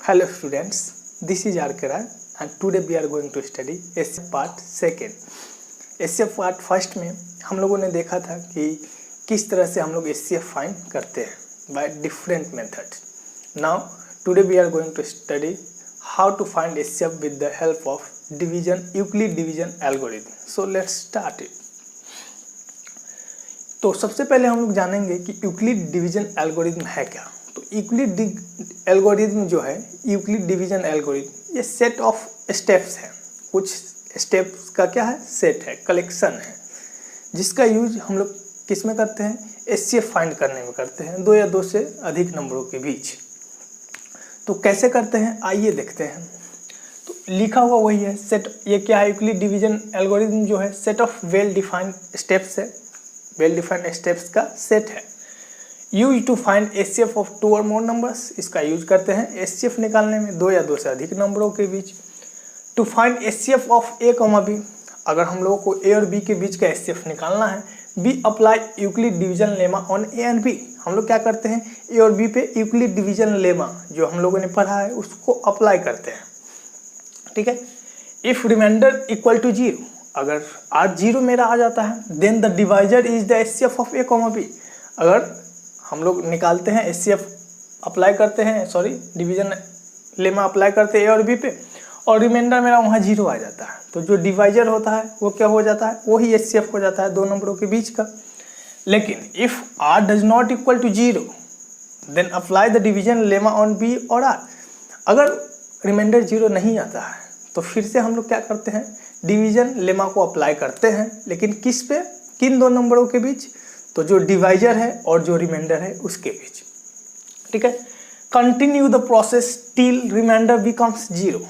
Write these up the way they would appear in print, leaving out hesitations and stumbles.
Hello students, this is R.K. Rai and today we are going to study SCF part second. SCF part first में हम लोगों ने देखा था कि किस तरह से हम लोग SCF फाइंड करते हैं by different methods. Now today we are going to study how to find SCF with the help of Euclid division algorithm. So let's start it. तो सबसे पहले हम लोग जानेंगे कि यूक्लिड डिवीजन एल्गोरिथम है क्या। तो यूक्लिड एल्गोरिथम जो है, यूक्लिड डिवीजन एल्गोरिथम, ये सेट ऑफ स्टेप्स है। कुछ स्टेप्स का क्या है, सेट है, कलेक्शन है, जिसका यूज हम लोग किस में करते हैं, एचसीएफ फाइंड करने में करते हैं, दो या दो से अधिक नंबरों के बीच। तो कैसे करते हैं आइए देखते हैं। तो लिखा हुआ वही है सेट। ये क्या है, यूक्लिड डिवीजन एल्गोरिथम जो है set of well defined steps है, वेल डिफाइंड स्टेप्स का सेट है। Use to find HCF of two और मोर नंबर्स, इसका यूज करते हैं एचसीएफ निकालने में दो या दो से अधिक नंबरों के बीच। To find HCF of a comma b, अगर हम लोगों को ए और बी के बीच का एचसीएफ निकालना है, we apply Euclid division lemma on a and b. हम लोग क्या करते हैं, ए और बी पे यूक्लिड डिवीजन लेमा जो हम लोगों ने पढ़ा है उसको अप्लाई करते हैं। ठीक है। If remainder equal to zero, अगर आज जीरो मेरा आ जाता है, then the divisor is the HCF of a comma b. अगर हम लोग निकालते हैं एचसीएफ अप्लाई करते हैं, सॉरी डिवीजन लेमा अप्लाई करते हैं ए और बी पे, और रिमाइंडर मेरा वहाँ जीरो आ जाता है, तो जो डिवाइजर होता है वो क्या हो जाता है, वही एचसीएफ हो जाता है दो नंबरों के बीच का। लेकिन if r does not equal to zero then apply the division lemma on b और आर। अगर रिमाइंडर जीरो नहीं आता है तो फिर से हम लोग क्या करते हैं, डिवीजन लेमा को अप्लाई करते हैं, लेकिन किस पे, किन दो नंबरों के बीच, तो जो डिवाइजर है और जो रिमाइंडर है उसके बीच। ठीक है। Continue the process till remainder becomes zero.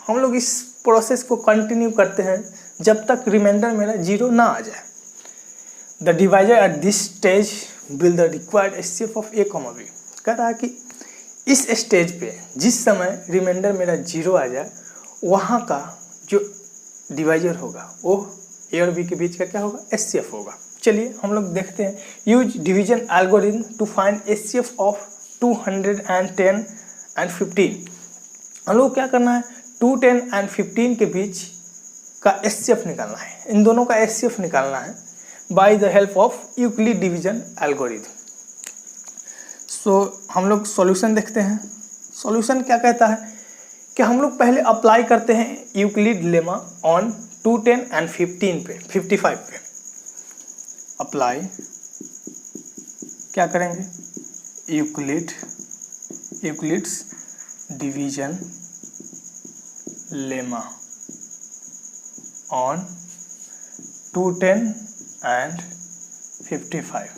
हम लोग इस प्रोसेस को कंटिन्यू करते हैं जब तक रिमाइंडर मेरा जीरो ना आ जाए। The divisor at this stage will the required HCF of a comma b. कह रहा है कि इस स्टेज पे जिस समय रिमाइंडर मेरा जीरो आ जाए, वहाँ का जो डिवाइजर होगा वो ए और बी के बीच का क्या होगा, एचसीएफ होगा। चलिए हम लोग देखते हैं। Use division algorithm to find HCF of 210 and 15। हम लोग क्या करना है, 210 एंड 15 के बीच का एचसीएफ निकालना है, इन दोनों का एचसीएफ निकालना है by the help of Euclid division algorithm. So हम लोग सॉल्यूशन देखते हैं। सॉल्यूशन क्या कहता है कि हम लोग पहले अप्लाई करते हैं यूक्लिड लेमा ऑन 210 एंड 15 पे, 55 पे अप्लाई क्या करेंगे, Euclid's division lemma on 210 and 55।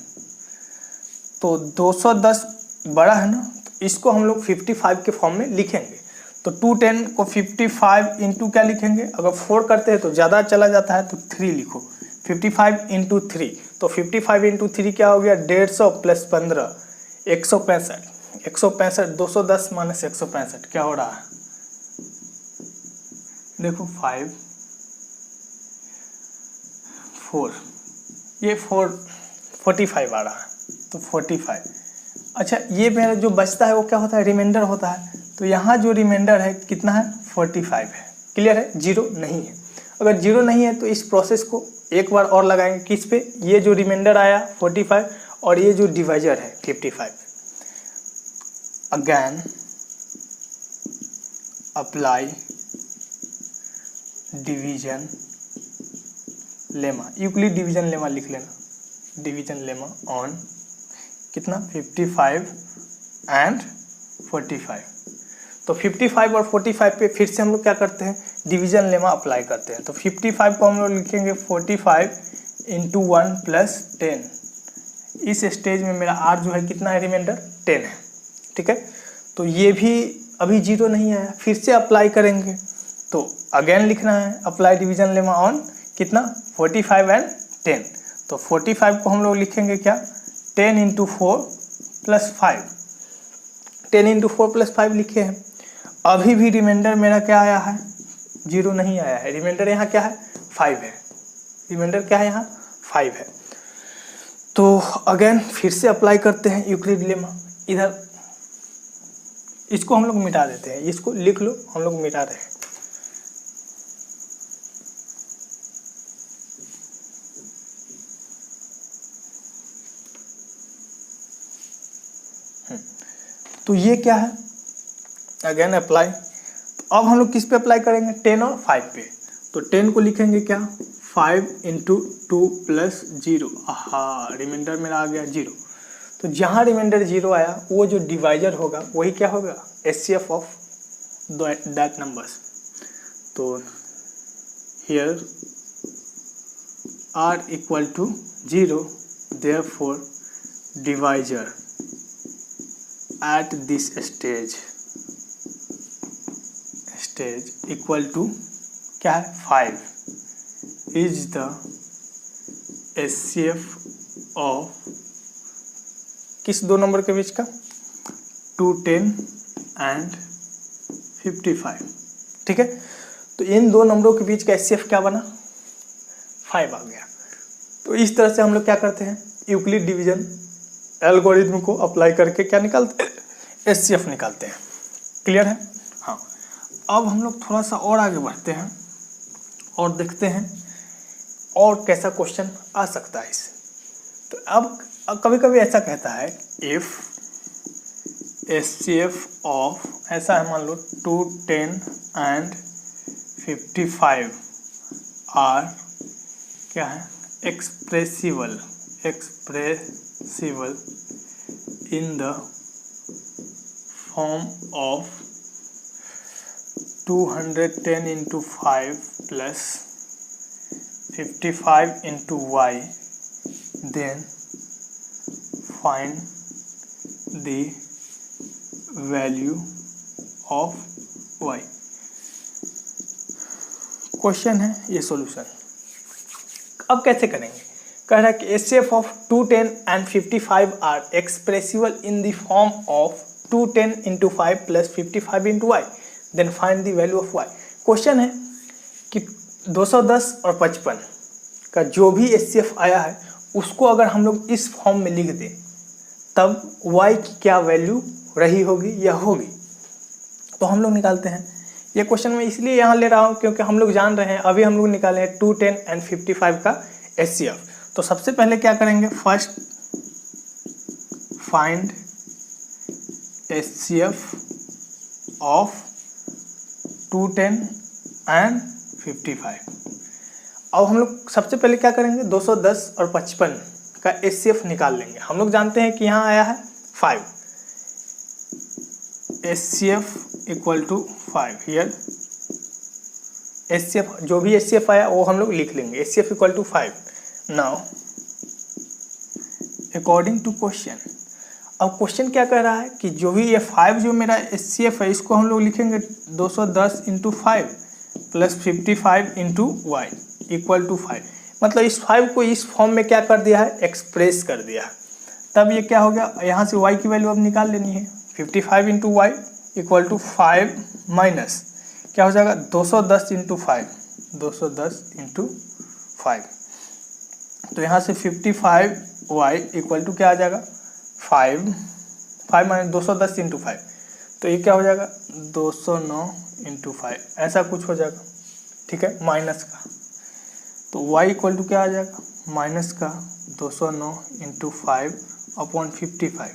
तो 210 बड़ा है ना, तो इसको हम लोग 55 के फॉर्म में लिखेंगे। तो 210 को 55 इंटू क्या लिखेंगे, अगर 4 करते हैं तो ज़्यादा चला जाता है तो 3 लिखो, 55 इंटू 3। तो 55 इंटू 3 क्या हो गया, 150 प्लस 15 165। 165 210 माइनस 165 क्या हो रहा है, देखो 5 4, ये 45 आ रहा है, तो 45। अच्छा, ये मेरा जो बचता है वो क्या होता है, रिमाइंडर होता है। तो यहाँ जो रिमाइंडर है कितना है, 45 है। क्लियर है, जीरो नहीं है। अगर जीरो नहीं है तो इस प्रोसेस को एक बार और लगाएंगे, किस पे, ये जो रिमाइंडर आया 45 और ये जो डिवाइजर है 55। Again apply division lemma, Euclid division lemma लिख लेना, डिवीजन लेमा ऑन कितना, 55 एंड 45। तो 55 और 45 पे फिर से हम लोग क्या करते हैं, डिवीजन लेमा अप्लाई करते हैं। तो 55 को हम लोग लिखेंगे 45 इंटू 1 प्लस 10। इस स्टेज में मेरा आर जो है कितना है, रिमाइंडर 10 है। ठीक है। तो ये भी अभी जीरो नहीं आया, फिर से अप्लाई करेंगे। तो अगेन लिखना है अप्लाई डिवीजन लेमा ऑन कितना, 45 एंड 10। तो 45 को हम लोग लिखेंगे क्या, 10 इंटू 4 प्लस 5। 10 इंटू 4 प्लस 5 लिखे हैं। अभी भी रिमाइंडर मेरा क्या आया है, जीरो नहीं आया है। रिमाइंडर यहाँ क्या है, 5 है। रिमाइंडर क्या है यहाँ, 5 है। तो अगेन फिर से अप्लाई करते हैं यूक्लिड लेमा। इधर इसको हम लोग मिटा देते हैं, इसको लिख लो, हम लोग मिटा रहे हैं। तो ये क्या है, अगेन अप्लाई। तो अब हम लोग किस पे अप्लाई करेंगे, 10 और 5 पे। तो 10 को लिखेंगे क्या, 5 × 2 + 0, रिमाइंडर मेरा आ गया 0। तो जहाँ रिमाइंडर 0 आया वो जो डिवाइजर होगा वही क्या होगा, HCF ऑफ दैट नंबर्स। तो here R = 0, therefore divisor at this stage equal to क्या है, 5 is the HCF of किस दो नंबर के बीच का, 210 and 55। ठीक है, तो इन दो नंबरों के बीच का HCF क्या बना, 5 आ गया। तो इस तरह से हम लोग क्या करते हैं, यूक्लिड डिवीजन एल्गोरिथम को अप्लाई करके क्या निकालते हैं, HCF निकालते हैं। क्लियर है। हाँ, अब हम लोग थोड़ा सा और आगे बढ़ते हैं और देखते हैं और कैसा क्वेश्चन आ सकता है इससे। तो अब कभी कभी ऐसा कहता है, इफ HCF ऑफ, ऐसा है मान लो 210 and 55 आर क्या है, expressible in the form of 210 × 5 plus 55 × y, then find the value of y। Question है, ये सॉल्यूशन। अब कैसे करेंगे, कह रहा है कि HCF of 210 and 55 are expressible in the form of 210 × 5 plus 55 × y, then find the value of y। Question है कि 210 और 55 का जो भी HCF आया है उसको अगर हम लोग इस फॉर्म में लिख दें तब y की क्या वैल्यू रही होगी या होगी। तो हम लोग निकालते हैं। ये क्वेश्चन मैं इसलिए यहाँ ले रहा हूँ क्योंकि हम लोग जान रहे हैं, अभी हम लोग निकाले हैं 210 and 55 का HCF। तो सबसे पहले क्या करेंगे, first find HCF of 210 and 55। अब हम लोग सबसे पहले क्या करेंगे, 210 और 55 का HCF निकाल लेंगे। हम लोग जानते हैं कि यहाँ आया है 5, HCF = 5। हियर HCF, जो भी HCF आया वो हम लोग लिख लेंगे, HCF = 5। Now according to question, अब क्वेश्चन क्या कह रहा है कि जो भी ये 5 जो मेरा HCF है इसको हम लोग लिखेंगे 210 × 5 plus 55 × y = 5। मतलब इस 5 को इस फॉर्म में क्या कर दिया है, एक्सप्रेस कर दिया है। तब ये क्या हो गया, यहाँ से y की वैल्यू अब निकाल लेनी है। 55 × y = 5 माइनस क्या हो जाएगा, 210 × 5, 210 × 5। तो यहाँ से 55y = क्या आ जाएगा, 5 माइनस 210 × 5, तो ये क्या हो जाएगा, 209 × 5, ऐसा कुछ हो जाएगा। ठीक है, माइनस का। तो y = क्या आ जाएगा, माइनस का 209 × 5/55,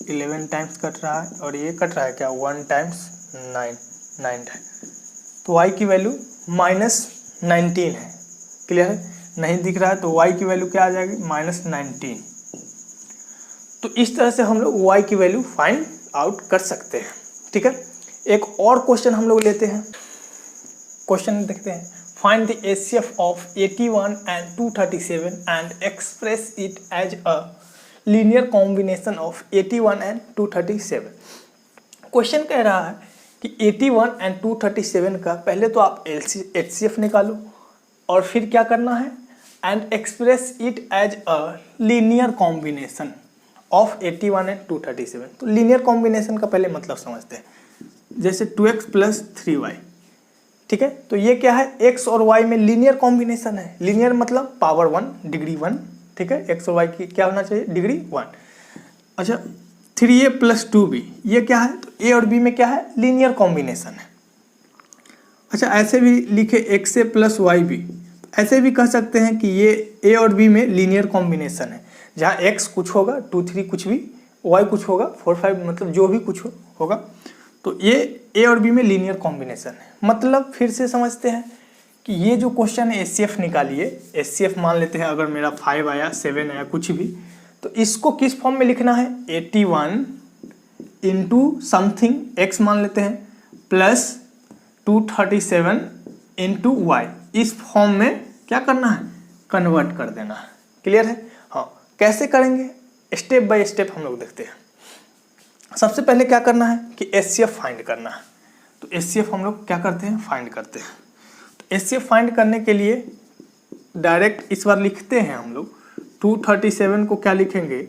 11 टाइम्स कट रहा है और ये कट रहा है क्या, 1 टाइम्स 9 टाइम्स। तो y की वैल्यू -19 है। क्लियर है, नहीं दिख रहा है तो y की वैल्यू क्या आ जाएगी, -19। तो इस तरह से हम लोग y की वैल्यू फाइंड आउट कर सकते हैं। ठीक है, एक और क्वेश्चन हम लोग लेते हैं। क्वेश्चन देखते हैं, find the HCF of 81 and 237 and express it as a linear combination of 81 and 237। Question कह रहा है कि 81 and 237 का पहले तो आप HCF निकालो और फिर क्या करना है, and express it as a linear combination of 81 and 237। तो लीनियर कॉम्बिनेशन का पहले मतलब समझते हैं, जैसे 2x + 3y। ठीक है, तो ये क्या है, x और y में लीनियर कॉम्बिनेशन है। लीनियर मतलब पावर 1, डिग्री 1। ठीक है, x और y की क्या होना चाहिए, डिग्री 1। अच्छा, 3a प्लस 2b, ये क्या है? तो a और b में क्या है? लीनियर कॉम्बिनेशन है। अच्छा, ऐसे भी लिखे xa प्लस yb, ऐसे भी कह सकते हैं कि ये a और b में लीनियर कॉम्बिनेशन है, जहाँ x कुछ होगा, 2 3 कुछ भी, y कुछ होगा, 4 5 मतलब जो भी कुछ होगा, तो ये a और b में लीनियर कॉम्बिनेशन है। मतलब फिर से समझते हैं कि ये जो क्वेश्चन है HCF निकालिए, HCF मान लेते हैं, अगर मेरा 5 आया, 7 आया, कुछ भी, तो इसको किस फॉर्म में लिखना है? 81 इंटू समथिंग x मान लेते हैं प्लस 237 इंटू वाई, इस फॉर्म में क्या करना है? कन्वर्ट कर देना है। क्लियर है? हाँ, कैसे करेंगे? स्टेप बाय स्टेप हम लोग देखते हैं। सबसे पहले क्या करना है कि HCF फाइंड करना है। तो HCF हम लोग क्या करते हैं? फाइंड करते हैं। तो HCF फाइंड करने के लिए डायरेक्ट इस बार लिखते हैं हम लोग 237 को क्या लिखेंगे?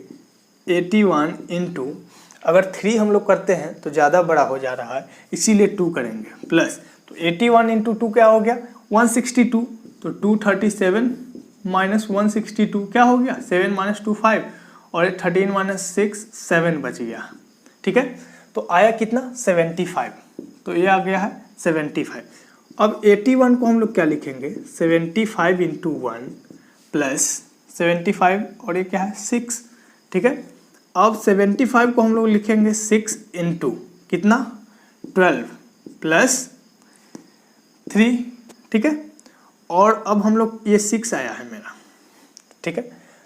81 इंटू, अगर 3 हम लोग करते हैं तो ज़्यादा बड़ा हो जा रहा है, इसीलिए 2 करेंगे, प्लस, तो 81 इंटू 2 क्या हो गया? 162। तो 237 माइनस 162 क्या हो गया? 7 माइनस 2 5, और 13 माइनस 6 7 बच गया। ठीक है, तो आया कितना? 75। तो ये आ गया है 75। अब 81 को हम लोग क्या लिखेंगे? 75 इंटू 1 प्लस 75, और ये क्या है? 6। ठीक है, अब 75 को हम लोग लिखेंगे 6 इंटू कितना? 12 प्लस 3। ठीक है, और अब हम लोग, ये 6 आया है मेरा, ठीक है,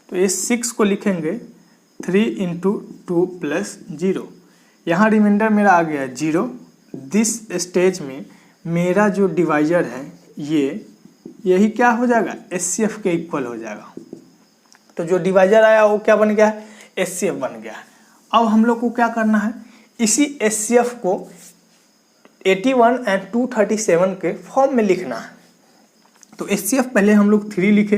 तो ये 6 को लिखेंगे 3 इंटू 2 प्लस 0। यहाँ रिमाइंडर मेरा आ गया 0। दिस स्टेज में मेरा जो डिवाइजर है यही क्या हो जाएगा? HCF के इक्वल हो जाएगा। तो जो डिवाइजर आया वो क्या बन गया है? HCF बन गया है। अब हम लोग को क्या करना है? इसी HCF को 81 एंड 237 के फॉर्म में लिखना है। तो HCF पहले हम लोग 3 लिखे,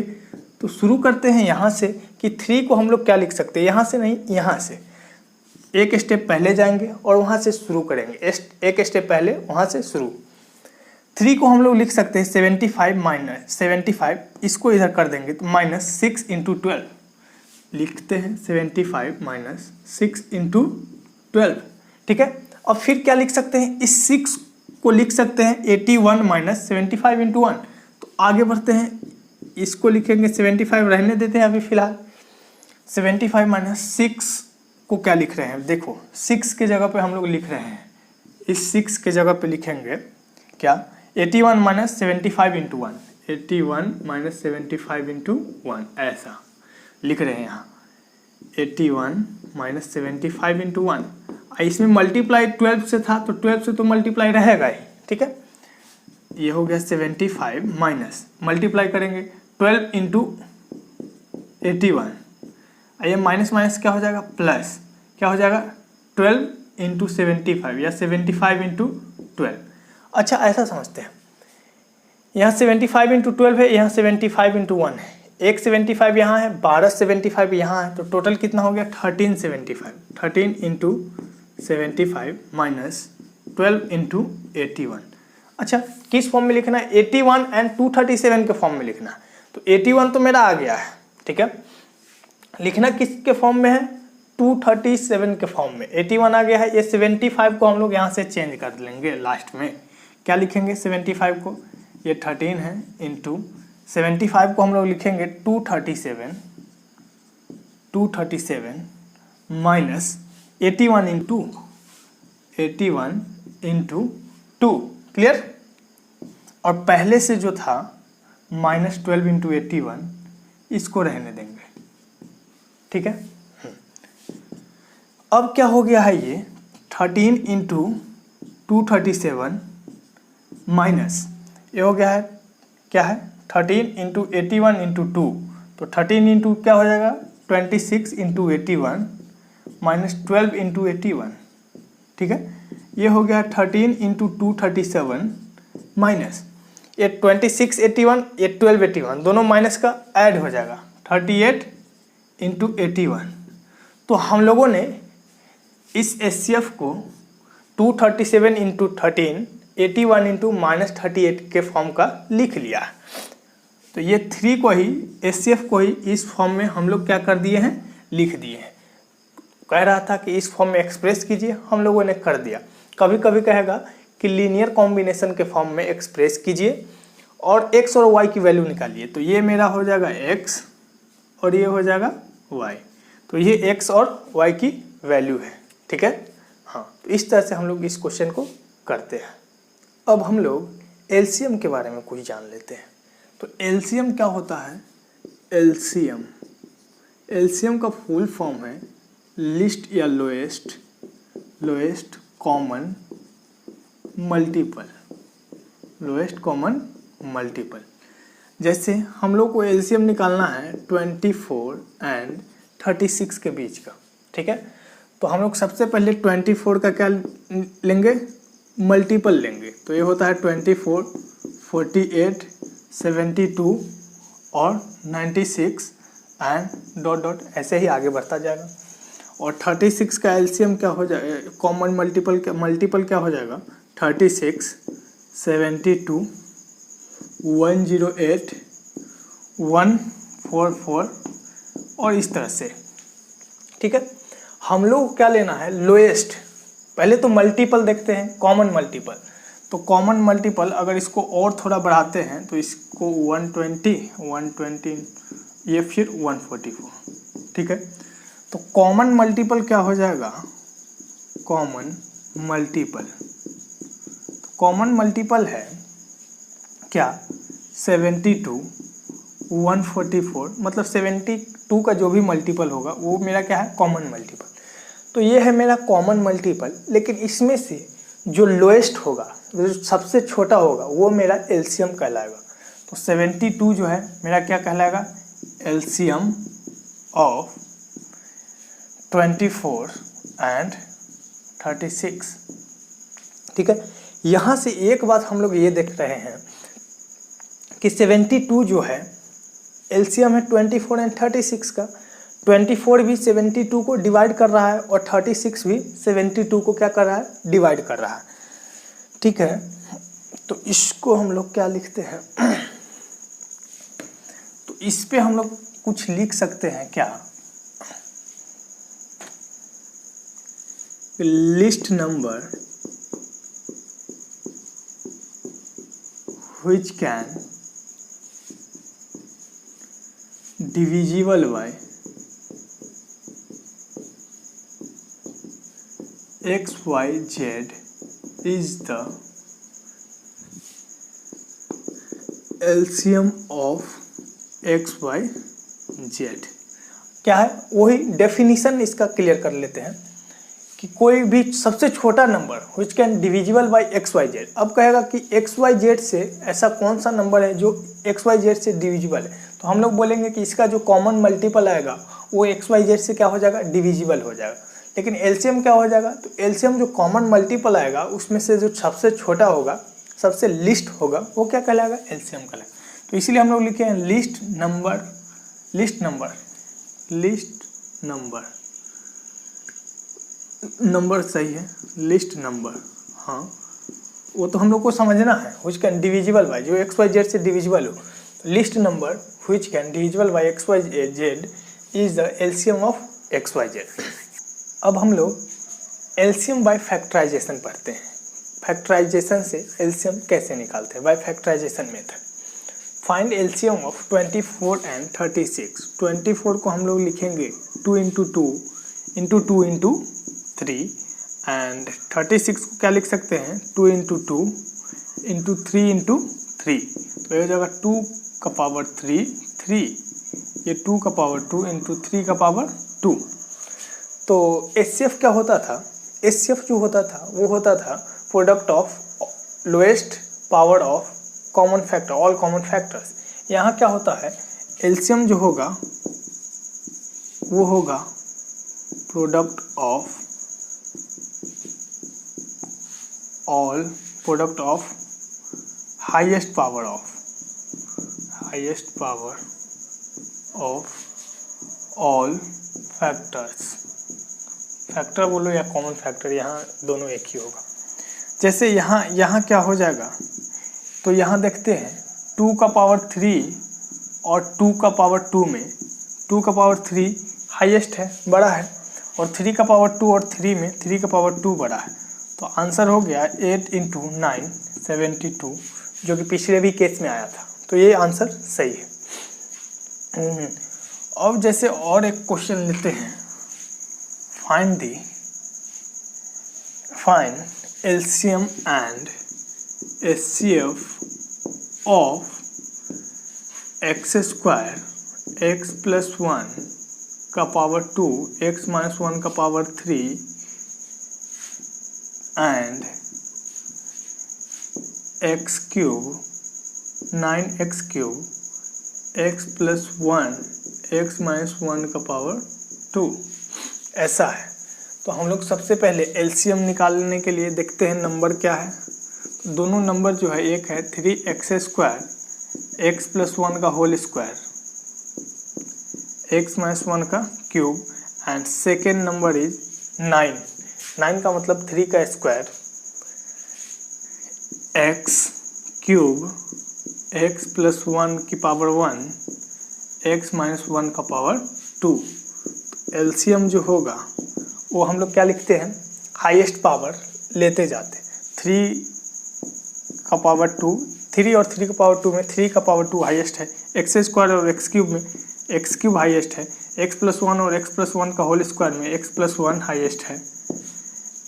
तो शुरू करते हैं यहाँ से कि 3 को हम लोग क्या लिख सकते हैं? यहाँ से नहीं, यहाँ से एक स्टेप पहले जाएंगे और वहाँ से शुरू करेंगे। एक स्टेप पहले वहाँ से शुरू। 3 को हम लोग लिख सकते हैं 75 माइनस 75, इसको इधर कर देंगे तो माइनस 6 इंटू 12 लिखते हैं। 75 माइनस 6 इंटू 12। ठीक है, अब फिर क्या लिख सकते हैं? इस 6 को लिख सकते हैं 81 माइनस 75 इंटू 1। तो आगे बढ़ते हैं, इसको लिखेंगे 75 रहने देते हैं अभी फिलहाल। 75 माइनस 6 को क्या लिख रहे हैं? देखो 6 के जगह पे हम लोग लिख रहे हैं, इस 6 के जगह पे लिखेंगे क्या? 81 माइनस 75 इंटू 1, 81 माइनस 75 इंटू 1, ऐसा लिख रहे हैं यहाँ 81 माइनस 75 इंटू 1। इसमें मल्टीप्लाई 12 से था, तो 12 से तो मल्टीप्लाई रहेगा ही। ठीक है, ये हो गया 75 माइनस, मल्टीप्लाई करेंगे 12 इंटू 81, ये माइनस माइनस क्या हो जाएगा? प्लस क्या हो जाएगा? 12 इंटू 75 या 75 इंटू 12। अच्छा, ऐसा समझते हैं, यहाँ 75 इंटू 12 है, यहाँ 75 इंटू 1 है, एक 75 यहाँ है, 12 75 यहाँ है, तो टोटल कितना हो गया? 1375। 13 इंटू 75 माइनस 12 इंटू 81। अच्छा, किस फॉर्म में लिखना है? 81 एंड 237 के फॉर्म में लिखना है। तो 81 तो मेरा आ गया है, ठीक है, लिखना किसके फॉर्म में है? 237 के फॉर्म में 81 आ गया है। ये 75 को हम लोग यहाँ से चेंज कर लेंगे, लास्ट में क्या लिखेंगे? 75 को, ये 13 है, इंटू 75 को हम लोग लिखेंगे 237 माइनस 81 इंटू 2। क्लियर? और पहले से जो था माइनस 12 इंटू 81, इसको रहने देंगे। ठीक है, अब क्या हो गया है? ये 13 इंटू 237 माइनस, ये हो गया है क्या है? 13 इंटू 81 इंटू 2, तो 13 इंटू क्या हो जाएगा? 26 इंटू 81 माइनस 12 इंटू 81। ठीक है, ये हो गया 13 इंटू 237 माइनस ये 26 81, ये 12 81, दोनों माइनस का ऐड हो जाएगा 38 इंटू 81। तो हम लोगों ने इस HCF को 237 इंटू 13 81 इंटू माइनस 38 के फॉर्म का लिख लिया। तो ये 3 को ही, HCF को ही इस फॉर्म में हम लोग क्या कर दिए हैं? लिख दिए हैं। कह रहा था कि इस फॉर्म में एक्सप्रेस कीजिए, हम लोगों ने कर दिया। कभी कभी कहेगा कि लीनियर कॉम्बिनेशन के फॉर्म में एक्सप्रेस कीजिए और x और y की वैल्यू निकालिए। तो ये मेरा हो जाएगा x और ये हो जाएगा y। तो ये x और y की वैल्यू है, ठीक है। हाँ, तो इस तरह से हम लोग इस क्वेश्चन को करते हैं। अब हम लोग एलसीएम के बारे में कुछ जान लेते हैं। तो एलसीएम क्या होता है? एलसीएम का फुल फॉर्म है लिस्ट या लोएस्ट कॉमन मल्टीपल। जैसे हम लोग को एलसीएम निकालना है 24 एंड 36 के बीच का, ठीक है। तो हम लोग सबसे पहले 24 का क्या लेंगे? मल्टीपल लेंगे। तो ये होता है 24, 48, 72 और 96 एंड डॉट डॉट ऐसे ही आगे बढ़ता जाएगा। और 36 का एलसीएम क्या हो जाएगा? कॉमन मल्टीपल क्या हो जाएगा? 36, 72, 108, 144 और इस तरह से, ठीक है। हम लोग को क्या लेना है? लोएस्ट। पहले तो मल्टीपल देखते हैं, कॉमन मल्टीपल। तो कॉमन मल्टीपल अगर इसको और थोड़ा बढ़ाते हैं तो इसको 120, ये फिर 144, ठीक है। तो कॉमन मल्टीपल क्या हो जाएगा? कॉमन मल्टीपल है क्या? 72, 144, मतलब 72 का जो भी मल्टीपल होगा वो मेरा क्या है? Common multiple. तो ये है मेरा कॉमन मल्टीपल। लेकिन इसमें से जो लोएस्ट होगा, जो सबसे छोटा होगा, वो मेरा एलसीएम कहलाएगा। तो 72 जो है मेरा क्या कहलाएगा? एलसीएम ऑफ 24 एंड 36, ठीक है। यहाँ से एक बात हम लोग ये देख रहे हैं कि 72 जो है एलसीएम है 24 एंड 36 का। 24 भी 72 को डिवाइड कर रहा है और 36 भी 72 को क्या कर रहा है? डिवाइड कर रहा है, ठीक है। तो इसको हम लोग क्या लिखते हैं? तो इस पे हम लोग कुछ लिख सकते हैं क्या? List number which can divisible by x, y, z is the LCM of x, y, z। क्या है? वही डेफिनेशन इसका क्लियर कर लेते हैं कि कोई भी सबसे छोटा number which can divisible by x, y, z। अब कहेगा कि x, y, z से ऐसा कौन सा नंबर है जो x, y, z से डिविजिबल है। तो हम लोग बोलेंगे कि इसका जो कॉमन मल्टीपल आएगा वो x, y, z से क्या हो जाएगा? डिविजिबल हो जाएगा। लेकिन एलसीएम क्या हो जाएगा? तो एलसीएम जो कॉमन मल्टीपल आएगा उसमें से जो सबसे छोटा होगा, सबसे लिस्ट होगा, वो क्या कहलाएगा? एलसीएम कहलाएगा। तो इसीलिए हम लोग लिखे हैं लिस्ट नंबर सही है, लिस्ट नंबर। हाँ, वो तो हम लोग को समझना है। व्हिच कैन डिविजिबल बाय, जो एक्स वाई जेड से डिविजिबल हो। List number which can divisible by x y z is the LCM of x y z. अब हम लोग एलसीएम बाय फैक्टराइजेशन पढ़ते हैं। फैक्टराइजेशन से एलसीएम कैसे निकालते हैं? By factorization method. Find LCM of 24 and 36। 24 को हम लोग लिखेंगे 2 इंटू 2 इंटू 2 इंटू 3 एंड 36 को क्या लिख सकते हैं? 2 इंटू 2 इंटू 3 इंटू 3। तो ये हो जाएगा 2 का पावर 3, ये 2 का पावर 2 इंटू 3 का पावर 2। तो एचसीएफ क्या होता था? एचसीएफ जो होता था वो होता था product of lowest power of common factor, all common factors. यहाँ क्या होता है? एलसीएम जो होगा वो होगा product of highest power of all factors. Factor बोलो या कॉमन फैक्टर, यहाँ दोनों एक ही होगा। जैसे यहाँ क्या हो जाएगा? तो यहाँ देखते हैं 2 का पावर 3 और 2 का पावर 2 में 2 का पावर 3 हाईएस्ट है, बड़ा है, और 3 का पावर 2 और 3 में 3 का पावर 2 बड़ा है, तो आंसर हो गया 8 × 9 72, जो कि पिछले भी केस में आया था। तो ये आंसर सही है। अब जैसे और एक क्वेश्चन लेते हैं, find LCM and HCF of x² x + 1 का पावर 2 x - 1 का power 3 and x³ 9x³ x + 1 x - 1 का पावर 2 ऐसा है। तो हम लोग सबसे पहले LCM निकालने के लिए देखते हैं नंबर क्या है। तो दोनों नंबर जो है, एक है 3x² x + 1 का होल स्क्वायर x - 1 का cube and second number is 9 का मतलब 3 का स्क्वायर x³ x + 1 की पावर 1 x - 1 का पावर 2। LCM जो होगा वो हम लोग क्या लिखते हैं, हाईएस्ट पावर लेते जाते हैं। 3 का पावर 2, 3 और 3 का पावर 2 में 3 का पावर 2 हाईएस्ट है, x² और x³ में x³ हाईएस्ट है, x + 1 और x + 1 का होल स्क्वायर में x + 1 हाईएस्ट है,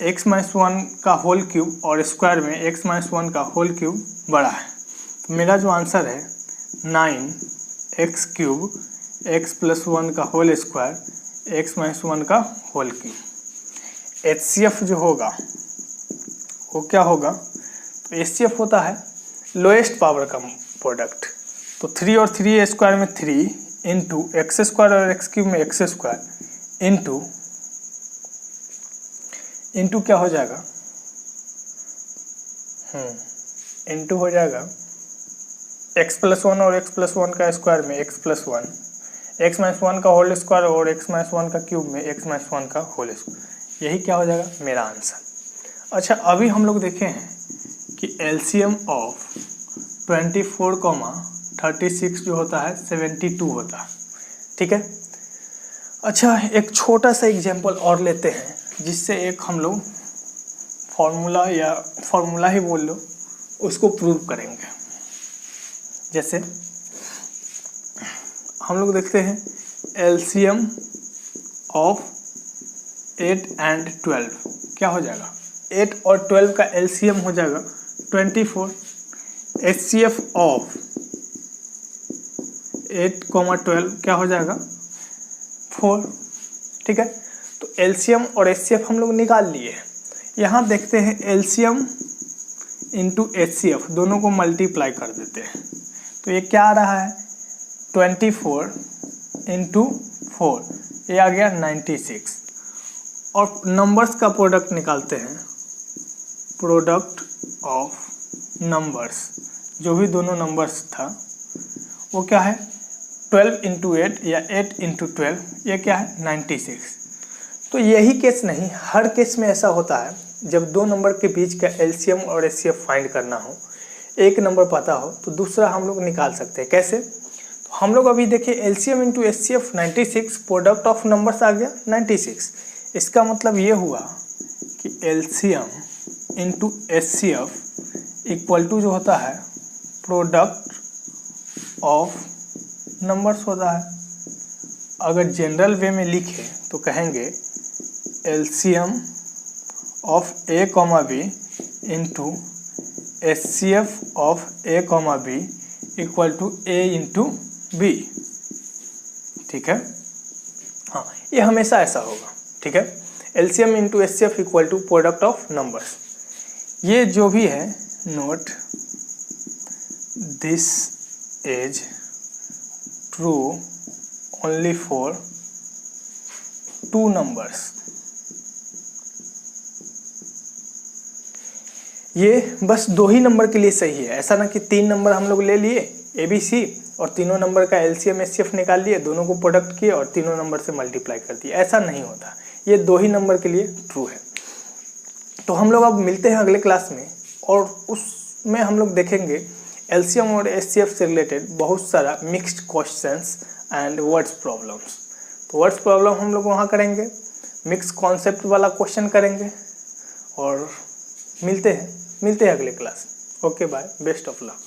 x - 1 का होल क्यूब और स्क्वायर में x - 1 का होल क्यूब बड़ा है। तो मेरा जो आंसर है 9x³ x + 1 का होल स्क्वायर x - 1 का होल क्यूब। HCF जो होगा वो क्या होगा, तो HCF होता है लोएस्ट पावर का प्रोडक्ट। तो 3 और 3 स्क्वायर में 3 इंटू x² और x³ में x² इंटू क्या हो जाएगा, इंटू हो जाएगा x + 1 और x + 1 का स्क्वायर में x + 1 x - 1 का होल स्क्वायर और x - 1 का क्यूब में x - 1 का होल स्क्वायर। यही क्या हो जाएगा मेरा आंसर। अच्छा, अभी हम लोग देखे हैं कि LCM ऑफ 24, 36 जो होता है 72 होता है। ठीक है। अच्छा, एक छोटा सा एग्जांपल और लेते हैं जिससे एक हम लोग फॉर्मूला ही बोल लो, उसको प्रूव करेंगे। जैसे हम लोग देखते हैं LCM ऑफ 8 and 12 क्या हो जाएगा, 8 और 12 का LCM हो जाएगा 24। HCF ऑफ 8, 12 क्या हो जाएगा 4। ठीक है। तो LCM और HCF हम लोग निकाल लिए। यहाँ देखते हैं LCM इंटू HCF दोनों को मल्टीप्लाई कर देते हैं। तो ये क्या आ रहा है 24 इंटू 4, ये आ गया 96। और नंबर्स का प्रोडक्ट निकालते हैं, प्रोडक्ट ऑफ नंबर्स, जो भी दोनों नंबर्स था वो क्या है 12 इंटू 8 या 8 इंटू 12, ये क्या है 96। तो यही केस नहीं, हर केस में ऐसा होता है जब दो नंबर के बीच का LCM और HCF फाइंड करना हो, एक नंबर पता हो तो दूसरा हम लोग निकाल सकते हैं। कैसे, तो हम लोग अभी देखिए LCM into HCF 96, product of numbers आ गया 96। इसका मतलब ये हुआ कि LCM into HCF equal to जो होता है प्रोडक्ट ऑफ नंबर्स होता है। अगर जनरल वे में लिखे तो कहेंगे LCM of A, B into HCF of A, B equal to A into B। ठीक है, हाँ, ये हमेशा ऐसा होगा। ठीक है, LCM into HCF equal to product of numbers. ये जो भी है, note this is true only for 2 numbers. ये बस 2 ही नंबर के लिए सही है। ऐसा ना कि 3 नंबर हम लोग ले लिए ABC और तीनों नंबर का LCM HCF निकाल लिए, दोनों को प्रोडक्ट किए और तीनों नंबर से मल्टीप्लाई कर दिए। ऐसा नहीं होता, ये 2 ही नंबर के लिए ट्रू है। तो हम लोग अब मिलते हैं अगले क्लास में और उसमें हम लोग देखेंगे LCM और HCF से रिलेटेड बहुत सारा mixed questions and words problems. तो वर्ड्स प्रॉब्लम हम लोग वहाँ करेंगे, मिक्स कॉन्सेप्ट वाला क्वेश्चन करेंगे और मिलते हैं अगले class. Okay bye, best of luck.